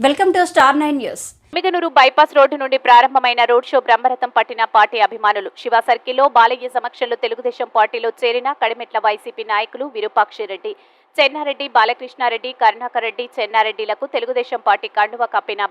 Welcome to star 9 news. Yemmiganur bypass road నుండి ప్రారంభమైన road show బ్రహ్మరథం పట్టిన పార్టీ అభిమానులు. శివ సర్కిల్లో బాలయ్య సమక్షంలో తెలుగుదేశం పార్టీలో చేరిన కడిమెట్ల వైసీపీ నాయకులు విరూపాక్షిరెడ్డి, చెన్నారెడ్డి, బాలకృష్ణారెడ్డి, కరుణాకర్ రెడ్డి, చెన్నారెడ్డిలకు తెలుగుదేశం పార్టీ కండువ కప్పిన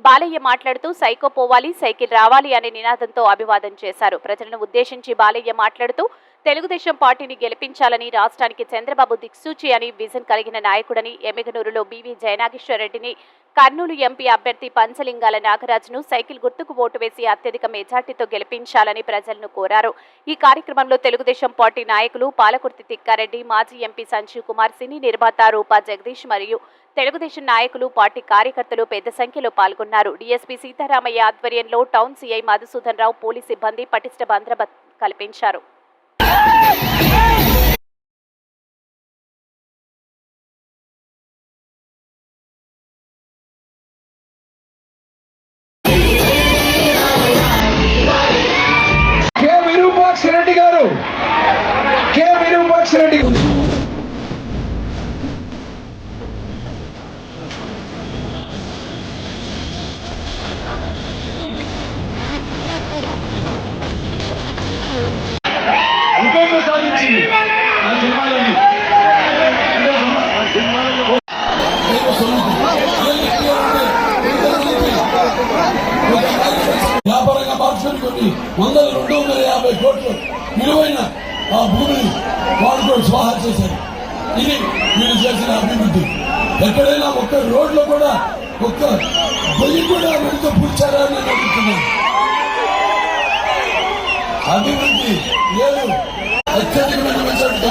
బాలయ్య మాట్లాడుతూ సైకో పోవాలి, సైకిల్ రావాలి అనే నినాదంతో అభివాదం చేశారు. ప్రజలను ఉద్దేశించి బాలయ్య మాట్లాడుతూ తెలుగుదేశం పార్టీని గెలిపించాలని, రాష్ట్రానికి చంద్రబాబు దిక్సూచి అని విజన్ కలిగిన నాయకుడని, ఎమ్మిగనూరులో బీవీ జయనాగేశ్వరరెడ్డిని, కర్నూలు ఎంపీ అభ్యర్థి పంచలింగాల నాగరాజును సైకిల్ గుర్తుకు ఓటు వేసి అత్యధిక మెజార్టీతో గెలిపించాలని ప్రజలను కోరారు. ఈ కార్యక్రమంలో తెలుగుదేశం పార్టీ నాయకులు పాలకుర్తి తిక్కారెడ్డి, మాజీ ఎంపీ సంజీవ్ కుమార్, సినీ నిర్మాత రూపా జగదీష్ మరియు తెలుగుదేశం నాయకులు, పార్టీ కార్యకర్తలు పెద్ద సంఖ్యలో పాల్గొన్నారు. డీఎస్పీ సీతారామయ్య ఆధ్వర్యంలో టౌన్ సీఐ మధుసూదన్ రావు, పోలీస్ సిబ్బంది పటిష్ట బందోబస్తు కల్పించారు. విరూపాక్షిరెడ్డి గారు ఇంకొక సాధించింది ఆ సినిమాలని వ్యాపారంగా మార్చుకొని కొన్ని 250 కోట్లు విలువైన ఆ భూమిని వాళ్ళు కూడా స్వాహా చేశారు. ఇది వీళ్ళు చేసిన అభివృద్ధి. ఎక్కడైనా ఒక్క రోడ్లో కూడా ఒక్క గొయ్యి కూడా వెనుక పూడ్చారా అని నేను అడుగుతున్నాను. అభివృద్ధి లేదు. అత్యధికమైన హిందూ